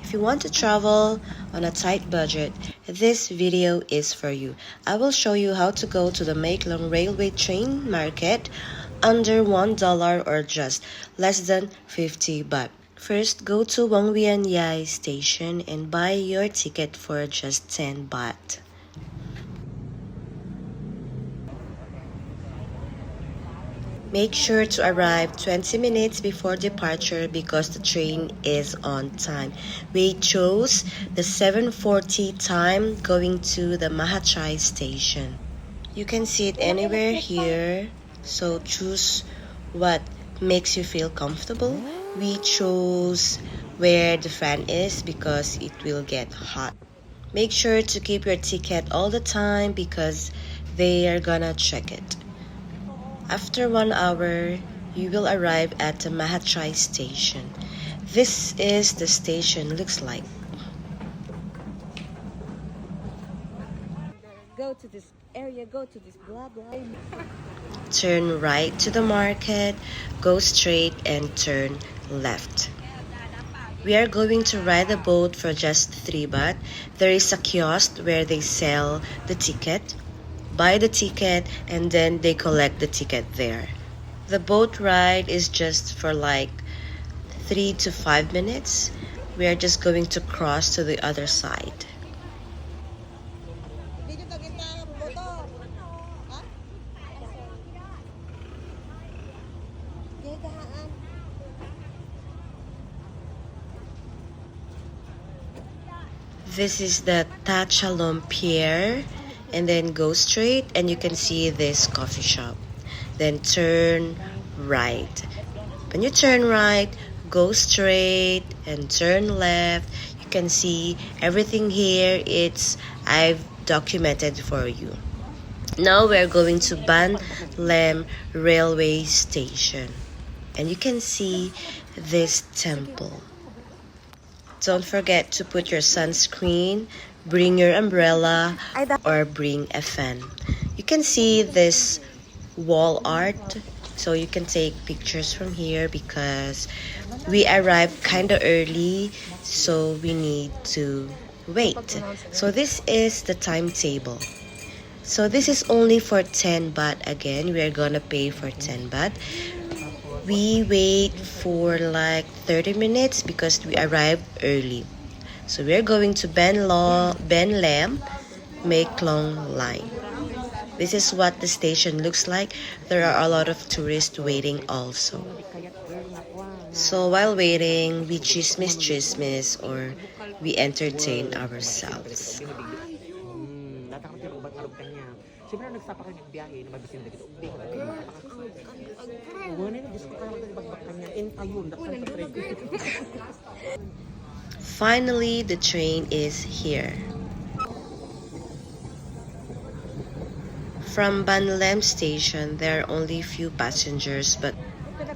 If you want to travel on a tight budget, this video is for you. I will show you how to go to the MAEKLONG railway train market under $1 or just less than 50 baht. First, go to Wangwian Yai station and buy your ticket for just 10 baht. Make sure to arrive 20 minutes before departure because the train is on time. We chose the 7:40 time going to the Mahachai station. You can sit anywhere here, so choose what makes you feel comfortable. We chose where the fan is because it will get hot. Make sure to keep your ticket all the time because they are gonna check it. After 1 hour, you will arrive at the Mahachai station. This is the station looks like. Go to this area, go to this blah blah. Turn right to the market, go straight and turn left. We are going to ride the boat for just 3 baht. There is a kiosk where they sell the ticket. Buy the ticket and then they collect the ticket there. The boat ride is just for like 3 to 5 minutes. We are just going to cross to the other side. This is the Tachalom Pier, and then go straight and you can see this coffee shop. Then turn right. When you turn right, go straight and turn left. You can see everything here. I've documented for you. Now we're going to Ban Lem railway station, and you can see this temple. Don't forget to put your sunscreen, bring your umbrella, or bring a fan. You can see this wall art, so you can take pictures from here because we arrived kind of early, so we need to wait. So this is the timetable. So this is only for 10 baht again. We are gonna pay for 10 baht. We wait for like 30 minutes because we arrived early. So we're going to Ben Lem MAEKLONG line. This is what the station looks like. There are a lot of tourists waiting also. So while waiting, we chismis or we entertain ourselves. Finally, the train is here. From Banlem station, there are only few passengers, but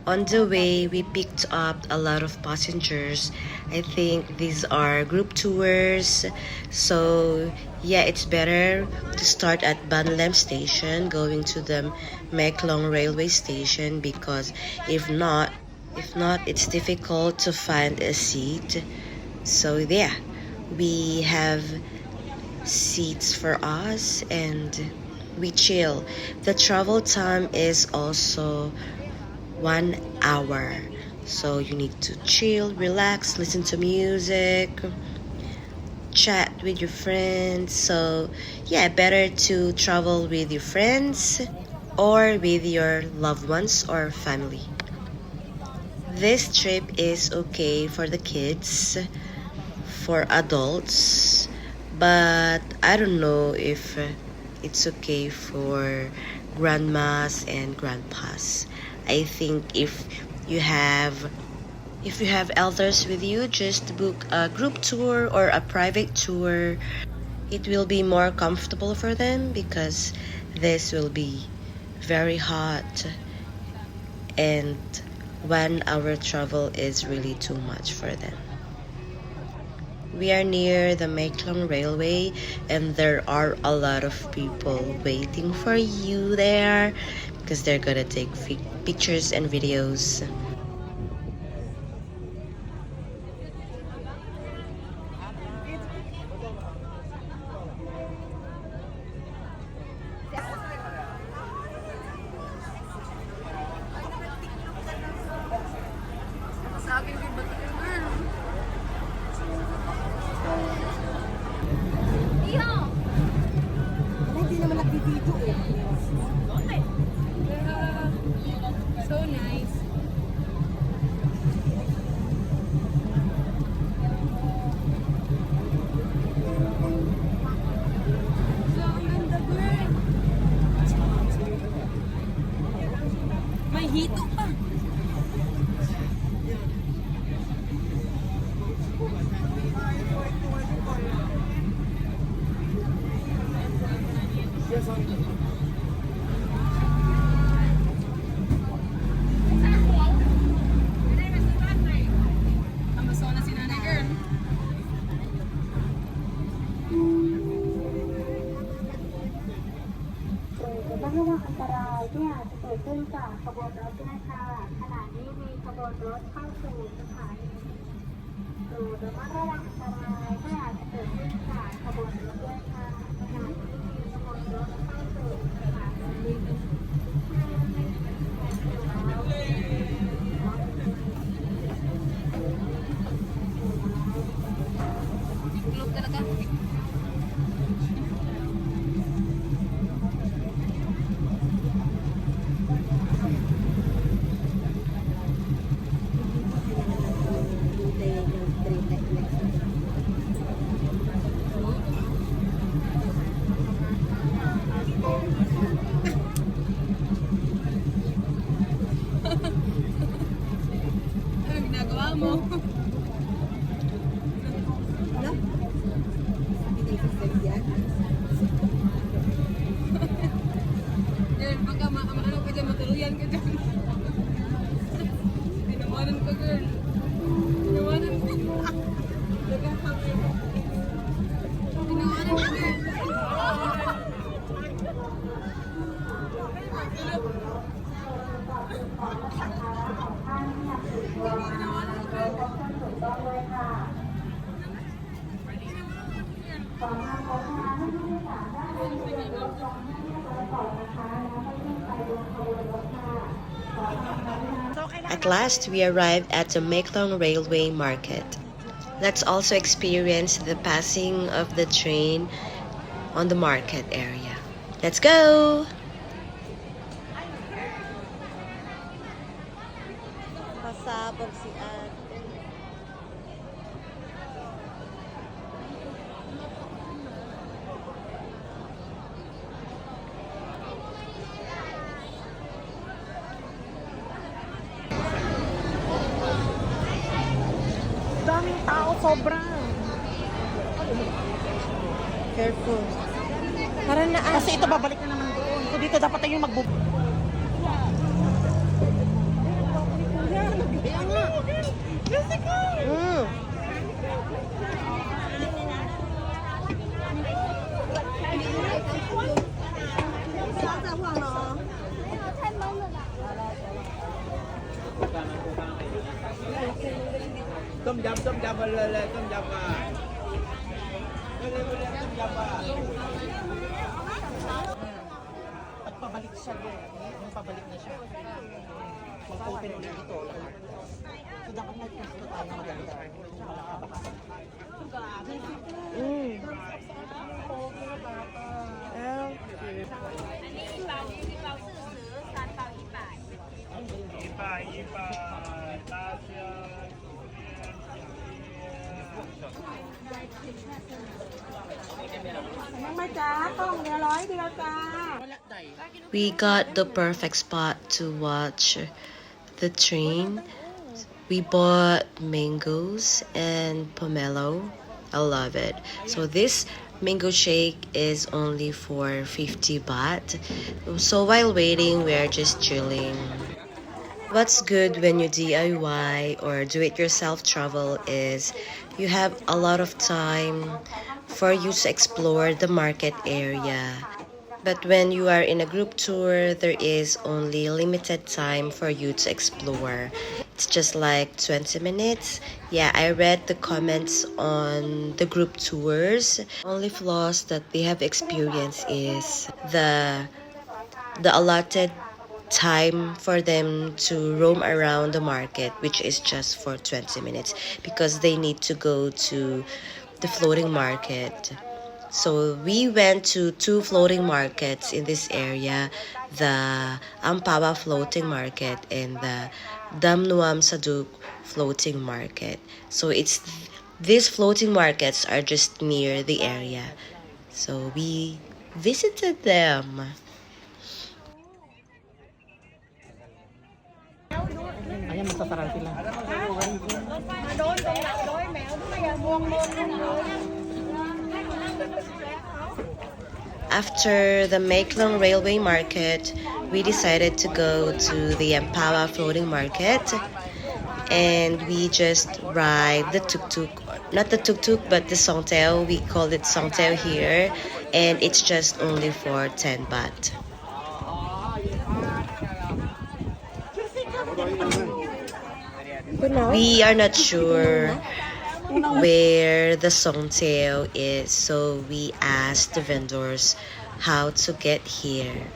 on the way, we picked up a lot of passengers. I think these are group tours. So yeah, it's better to start at Banlem station, going to the MAEKLONG railway station because if not, it's difficult to find a seat. So yeah, we have seats for us and we chill. The travel time is also 1 hour, so you need to chill, relax, listen to music, chat with your friends. So yeah, better to travel with your friends or with your loved ones or family. This trip is okay for the kids, for adults, but I don't know if it's okay for grandmas and grandpas. I think if you have elders with you, just book a group tour or a private tour. It will be more comfortable for them because this will be very hot and 1 hour travel is really too much for them. We are near the MAEKLONG railway and there are a lot of people waiting for you there because they're gonna take pictures and videos. ที่อาจจะเกิดขึ้นจากขบวนรถด้วยค่ะขณะนี้มีขบวนรถเข้าสู่สถานีโปรดระมัดระวังอันตรายที่อาจจะเกิดขึ้นจากขบวนรถด้วยค่ะขณะนี้มีขบวนรถเข้าสู่สถานี Baka ano ka dyan, matuluyan ka dyan. Tinawanan ka, girl. Tinawanan ka. Tinawanan ka, girl. At last, we arrived at the MAEKLONG Railway Market. Let's also experience the passing of the train on the market area. Let's go! Pasabog si ate. Daming tao, sobra. Careful. Para na Kasi ito babalik na naman doon. So dito dapat tayo magbubuhay. Tôm dầm lên tôm dầm à. Lên tôm dầm à. At pabalik siya doon. Yung pabalik na siya. Mag-open ulit ito lahat. So dapat may pwesto tayo na maganda. We got the perfect spot to watch the train. We bought mangoes and pomelo. I love it. So this mango shake is only for 50 baht. So while waiting, we're just chilling. What's good when you DIY or do-it-yourself travel is you have a lot of time for you to explore the market area. But when you are in a group tour, there is only limited time for you to explore. It's just like 20 minutes. Yeah, I read the comments on the group tours. Only flaws that they have experienced is the allotted time for them to roam around the market, which is just for 20 minutes because they need to go to the floating market. So we went to two floating markets in this area, the Ampawa floating market and the Damnuam Saduk floating market. So these floating markets are just near the area. So we visited them. Ayan, magsasaral sila. After the MAEKLONG Railway Market, we decided to go to the Ampawa Floating Market and we just ride the tuk-tuk, not the tuk-tuk but the songteo. We call it songteo here and it's just only for 10 baht. We are not sure where the songtail is, so we asked the vendors how to get here.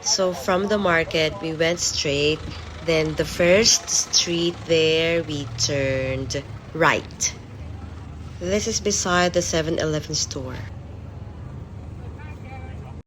So from the market, we went straight. Then the first street there, we turned right. This is beside the 7-Eleven store.